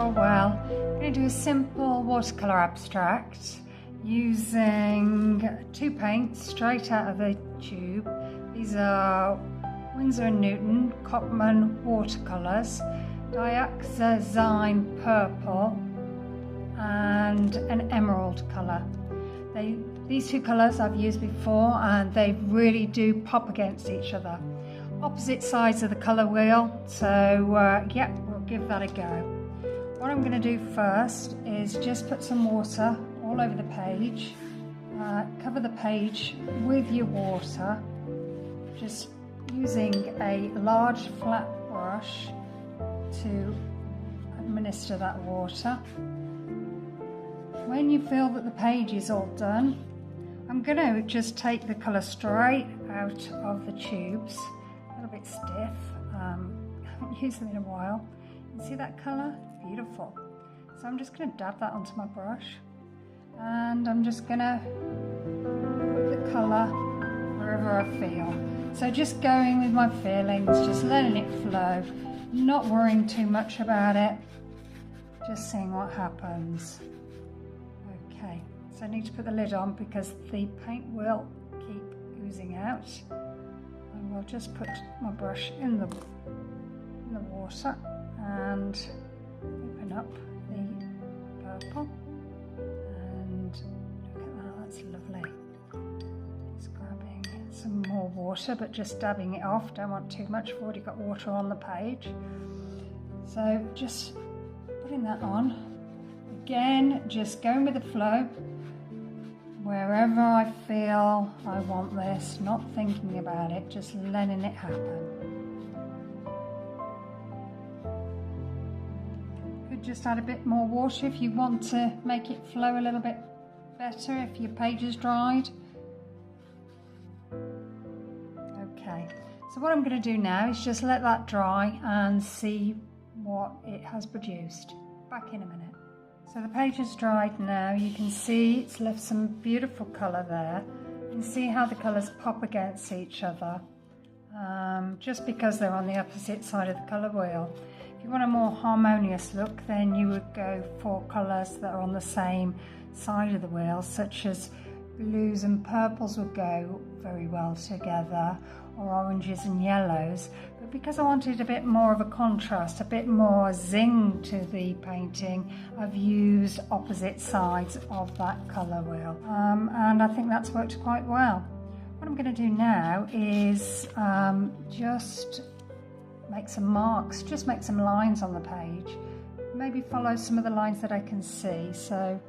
well. I'm going to do a simple watercolor abstract using 2 paints straight out of the tube. These are Winsor and Newton Copman watercolors, Dioxazine purple and an emerald colour. These 2 colours I've used before and they really do pop against each other. Opposite sides of the colour wheel, so yeah, we'll give that a go. What I'm going to do first is just put some water all over the page, cover the page with your water, just using a large flat brush to administer that water. When you feel that the page is all done, I'm going to just take the colour straight out of the tubes. A little bit stiff, I haven't used them in a while. You see that colour? It's beautiful. So I'm just going to dab that onto my brush and I'm just going to put the colour wherever I feel. So just going with my feelings, just letting it flow, not worrying too much about it, just seeing what happens. Okay, so I need to put the lid on because the paint will keep oozing out. And we'll just put my brush in the water and open up the purple. And look at that, that's lovely. Just grabbing some more water, but just dabbing it off. Don't want too much, I've already got water on the page. So just putting that on. Again, just going with the flow. Wherever I feel I want this, not thinking about it, just letting it happen. Could just add a bit more water if you want to make it flow a little bit better if your page is dried. Okay, so what I'm going to do now is just let that dry and see what it has produced. Back in a minute. So the page is dried now. You can see it's left some beautiful colour there. You can see how the colours pop against each other, just because they're on the opposite side of the colour wheel. If you want a more harmonious look, then you would go for colours that are on the same side of the wheel, such as blues and purples would go very well together, or oranges and yellows. But because I wanted a bit more of a contrast, a bit more zing to the painting, I've used opposite sides of that colour wheel. And I think that's worked quite well. What I'm going to do now is just make some marks, just make some lines on the page. Maybe follow some of the lines that I can see. So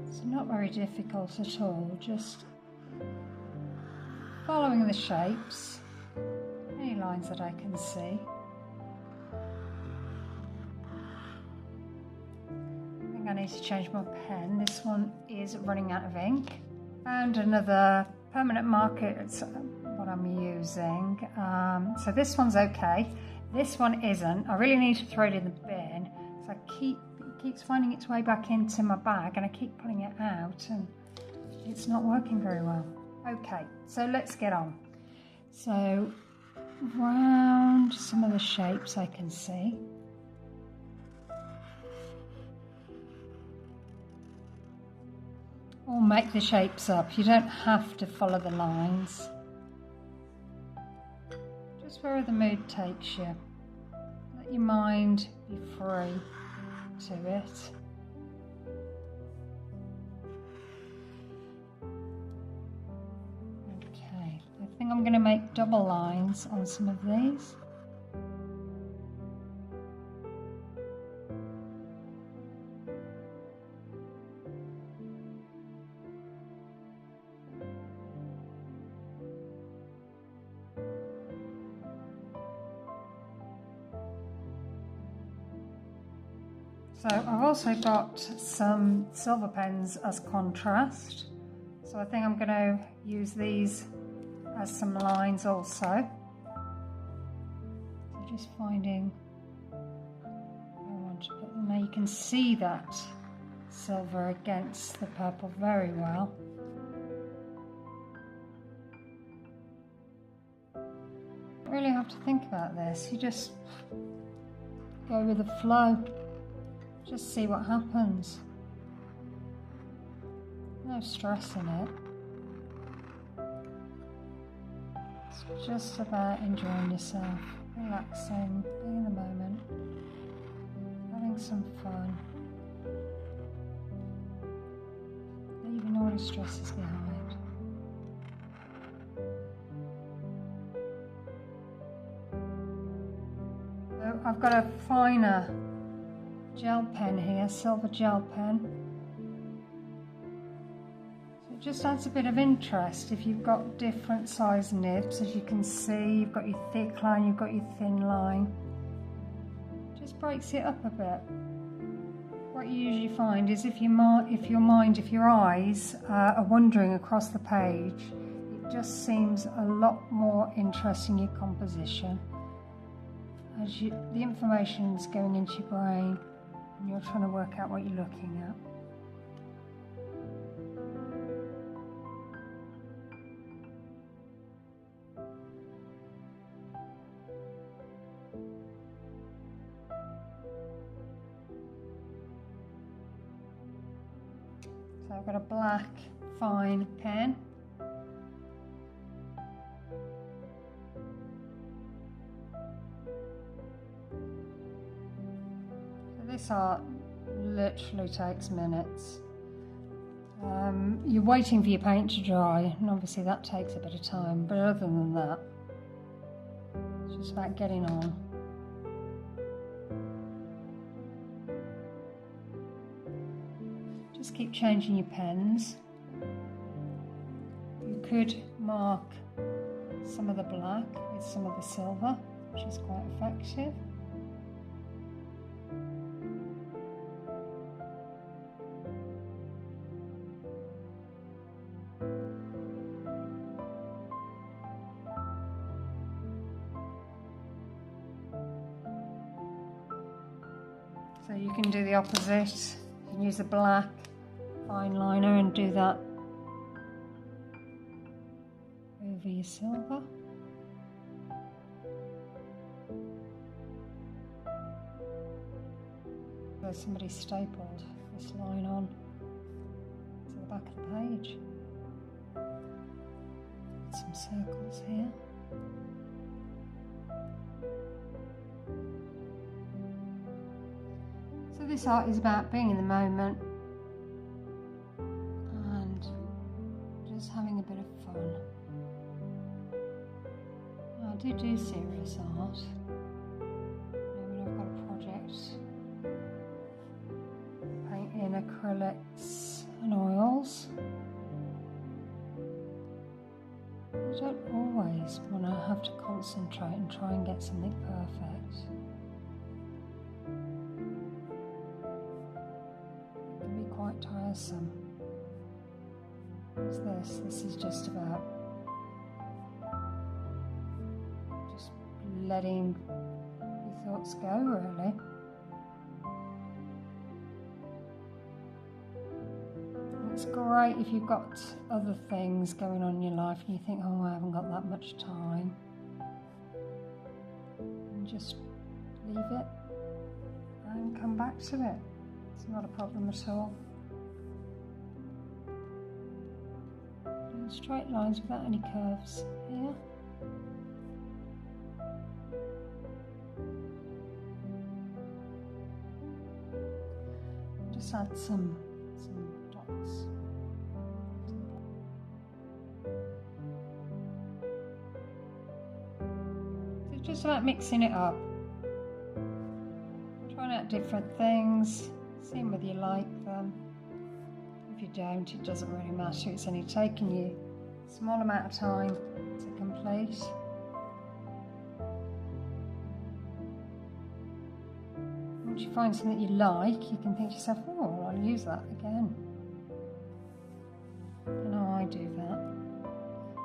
it's not very difficult at all, just following the shapes, any lines that I can see. I think I need to change my pen. This one is running out of ink. Found another permanent marker, it's what I'm using. So this one's okay. This one isn't. I really need to throw it in the bin. So it keeps finding its way back into my bag and I keep pulling it out and it's not working very well. Okay, so let's get on. So round some of the shapes I can see. Or make the shapes up. You don't have to follow the lines. Just where the mood takes you. Let your mind be free to it. Okay, I think I'm going to make double lines on some of these. So I've also got some silver pens as contrast. So I think I'm going to use these as some lines also. So just finding where I want to put them. Now you can see that silver against the purple very well. You really have to think about this. You just go with the flow. Just see what happens. No stress in it. It's just about enjoying yourself, relaxing, being in the moment, having some fun, leaving all your stresses behind. So I've got a finer gel pen here, silver gel pen. So it just adds a bit of interest if you've got different size nibs. As you can see, you've got your thick line, you've got your thin line. Just breaks it up a bit. What you usually find is if your eyes are wandering across the page, it just seems a lot more interesting, your composition. As the information's going into your brain and you're trying to work out what you're looking at. So I've got a black fine pen. This art literally takes minutes. You're waiting for your paint to dry, and obviously that takes a bit of time, but other than that, it's just about getting on. Just keep changing your pens. You could mark some of the black with some of the silver, which is quite effective. So you can do the opposite. You can use the black fine liner and do that over your silver. There's somebody stapled this line on to the back of the page. Some circles here. So this art is about being in the moment and just having a bit of fun. I do serious art. When I've got a project, paint in acrylics and oils. I don't always want to have to concentrate and try and get something perfect. It can be quite tiresome. Whereas this is just about just letting your thoughts go, really. It's great if you've got other things going on in your life and you think, oh, I haven't got that much time. And just leave it and come back to it. It's not a problem at all. Doing straight lines without any curves here. Just add some dots. So it's just about mixing it up, trying out different things, seeing whether you like them. If you don't, it doesn't really matter. It's only taking you a small amount of time to complete. Once you find something you like, you can think to yourself, oh, well, I'll use that again. I know I do that.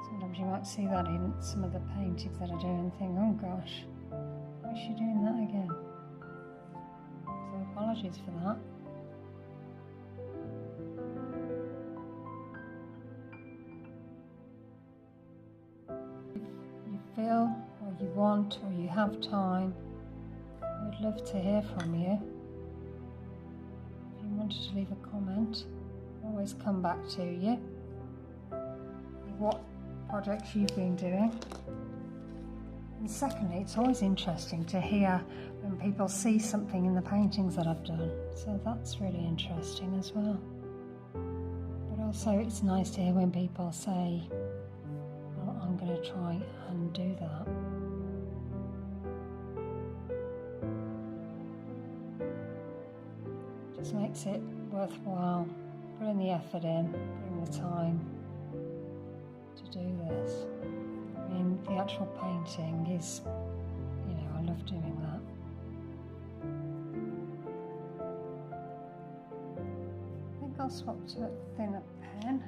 Sometimes you might see that in some of the paintings that I do and think, oh gosh, why is she doing that again? So apologies for that. If you feel, or you want, or you have time, I would love to hear from you. wanted to leave a comment, I'll always come back to you. What projects you've been doing. And secondly, it's always interesting to hear when people see something in the paintings that I've done. So that's really interesting as well. But also it's nice to hear when people say, well, I'm going to try and do that. Just makes it worthwhile putting the effort in, putting the time to do this. I mean, the actual painting is, you know, I love doing that. I think I'll swap to a thinner pen.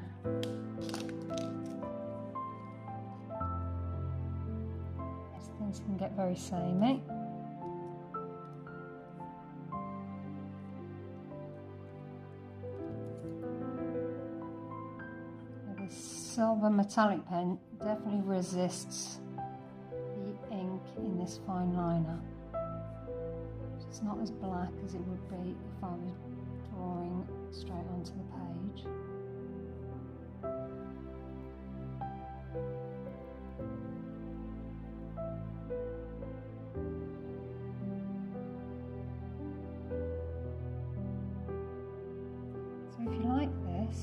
These things can get very samey. Silver metallic pen definitely resists the ink in this fine liner. It's not as black as it would be if I was drawing straight onto the page. So if you like this,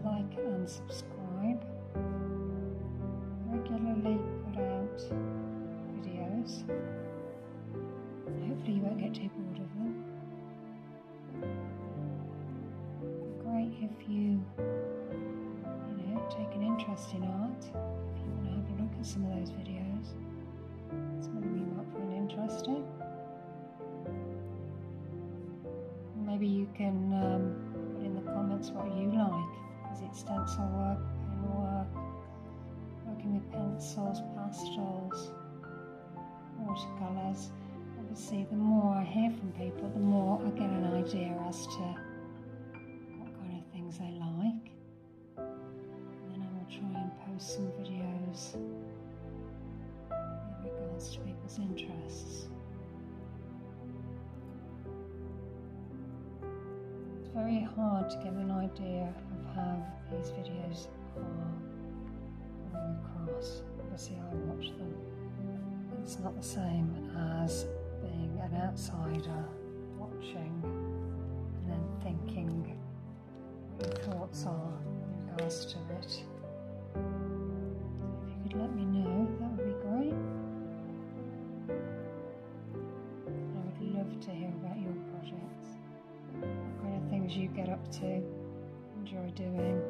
like and subscribe. I regularly put out videos. Hopefully you won't get too bored of them. It'd be great if you take an interest in art. If you want to have a look at some of those videos, some of them you might find interesting. Maybe you can put in the comments what you like. Is it stencil work, pen work, working with pencils, pastels, watercolors? Obviously, the more I hear from people, the more I get an idea as to what kind of things they like. And then I will try and post some videos in regards to people's interests. It's very hard to get an idea of how these videos are coming across. Obviously I watch them. It's not the same as being an outsider watching and then thinking what your thoughts are in regards to it. So if you could let me know, that would be great. I would love to hear about your projects. What kind of things you get up to, enjoy doing.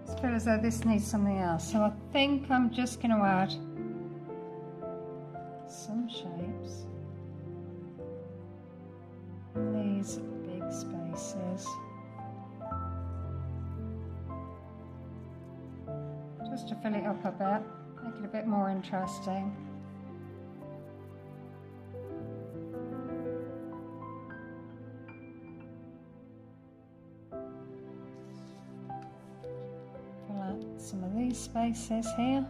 I feel as though this needs something else, so I think I'm just going to add some shapes in these big spaces, just to fill it up a bit, make it a bit more interesting. Some of these spaces here.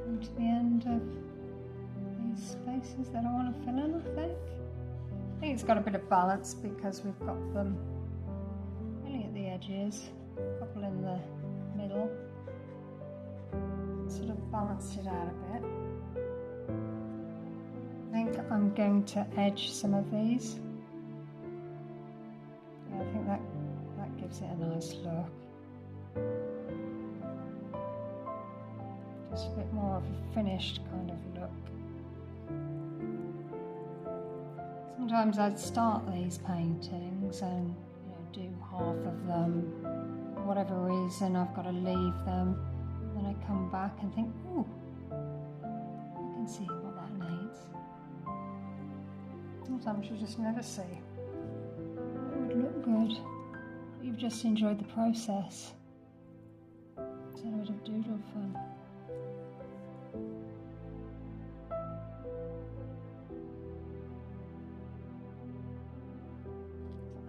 And to the end of these spaces that I want to fill in, I think it's got a bit of balance because we've got them really at the edges, a couple in the middle. Sort of balanced it out a bit. I think I'm going to edge some of these. Yeah, I think that gives it a nice look. Just a bit more of a finished kind of look. Sometimes I'd start these paintings and do half of them. For whatever reason, I've got to leave them. Then I come back and think, ooh, I can see what that needs. Sometimes you just never see. It would look good, but you've just enjoyed the process. It's a bit of doodle fun.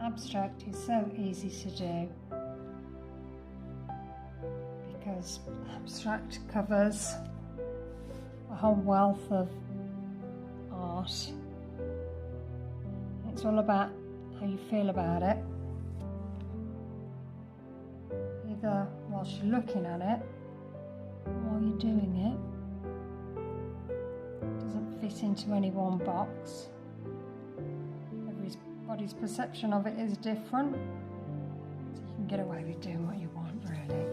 abstract is so easy to do because abstract covers a whole wealth of art. It's all about how you feel about it, either whilst you're looking at it or while you're doing it. It doesn't fit into any one box. Everybody's perception of it is different, so you can get away with doing what you want, really.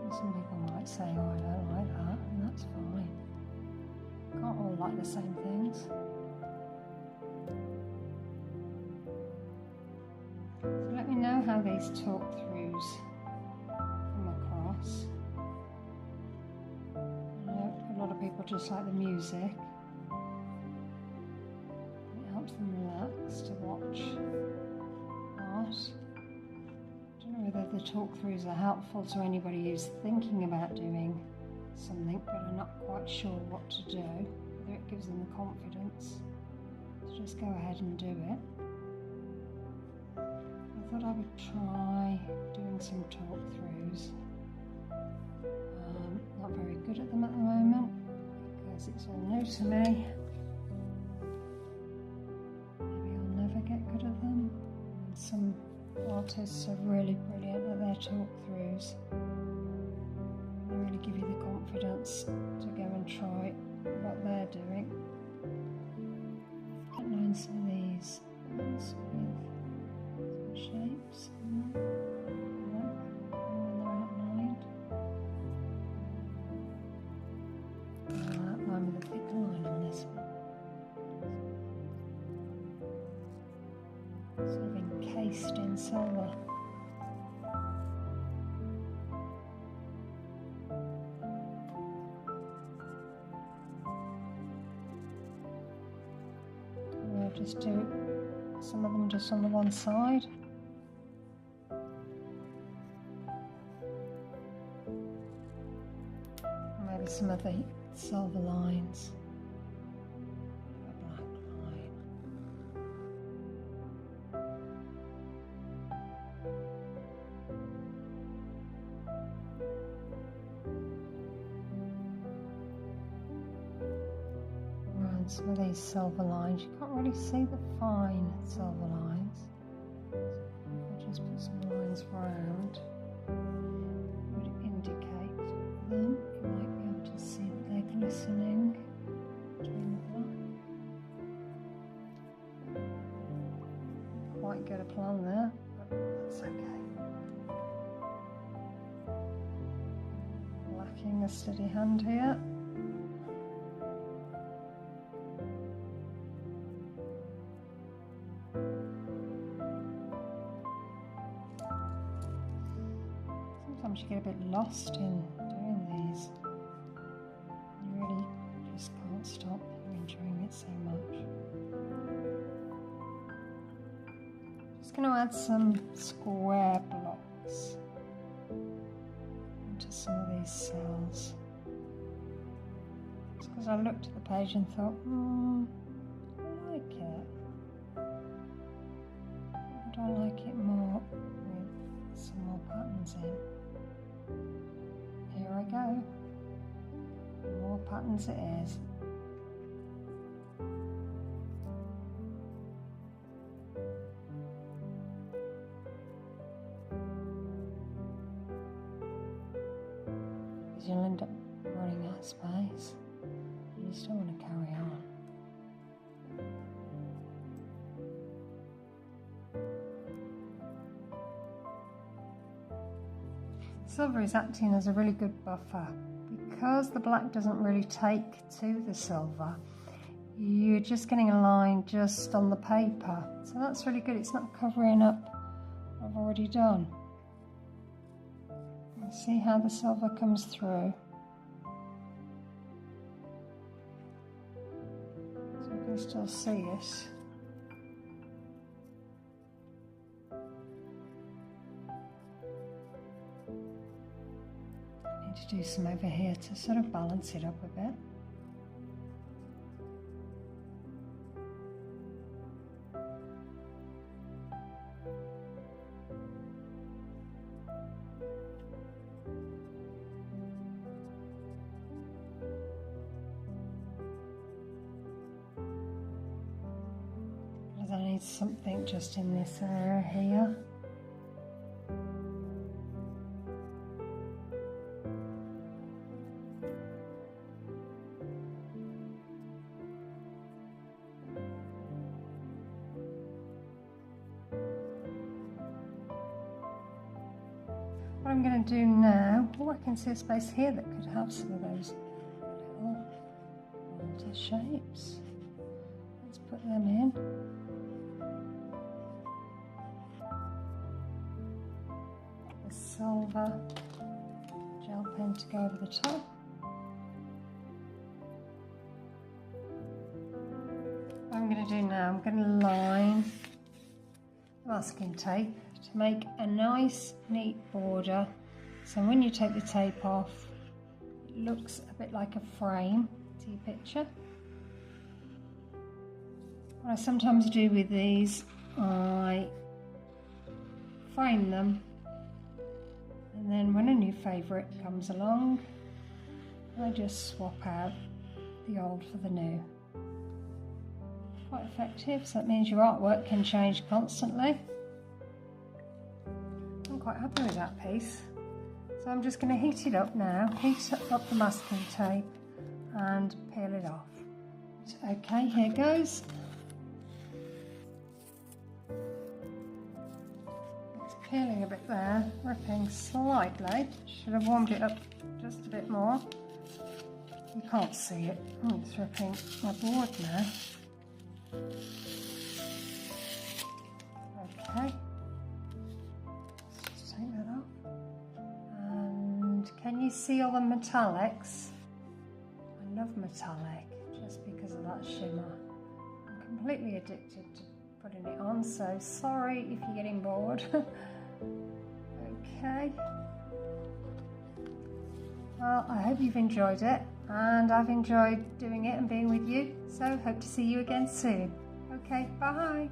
And some people might say, oh, I don't like that, and that's fine. Can't all like the same things. So let me know how these talk-throughs come across. I know a lot of people just like the music. It helps them relax to watch art. I don't know whether the talk-throughs are helpful to anybody who's thinking about doing something but are not quite sure what to do, whether it gives them the confidence to just go ahead and do it. I thought I would try doing some talk-throughs. Not very good at them at the moment because it's all new to me. Maybe I'll never get good at them. And some artists are really brilliant at their talk-throughs. They really give you the confidence to go and try what they're doing. Outline some of these with some shapes when they're outlined. I'll outline with a thick line on this one. Sort of encased in silver. I'll just do some of them just on the one side. Maybe some of the silver lines. A black line. Around some of these silver lines, you can't really see the fine silver lines. So if I just put some lines round, it would indicate them. You might be able to see that they're glistening between the black. Not quite get a plan there, but that's okay. Lacking a steady hand here. Sometimes you get a bit lost in doing these. You really just can't stop. You're enjoying it so much. Just going to add some square blocks into some of these cells. It's because I looked at the page and thought, I like it. Would I like it more with some more patterns in? Here I go. More patterns it is. Because you'll end up running out of space. You just don't want to carry on. Silver is acting as a really good buffer. Because the black doesn't really take to the silver, you're just getting a line just on the paper. So that's really good. It's not covering up what I've already done. And see how the silver comes through. So you can still see it. To do some over here to sort of balance it up a bit. need something just in this area here. What I'm going to do now, I can see a space here that could have some of those little water shapes. Let's put them in. The silver gel pen to go over the top. What I'm going to do now, I'm going to line the masking tape to make a nice neat border, so when you take the tape off it looks a bit like a frame to your picture. What I sometimes do with these, I frame them, and then when a new favourite comes along I just swap out the old for the new. Quite effective, so that means your artwork can change constantly. I'm quite happy with that piece. So I'm just going to heat it up now, heat up the masking tape and peel it off. Okay, here goes. It's peeling a bit there, ripping slightly. Should have warmed it up just a bit more. You can't see it. Oh, it's ripping my board now. Okay. Take that off. And can you see all the metallics? I love metallic just because of that shimmer. I'm completely addicted to putting it on, so sorry if you're getting bored. Okay. Well, I hope you've enjoyed it, and I've enjoyed doing it and being with you, so hope to see you again soon. Okay, bye.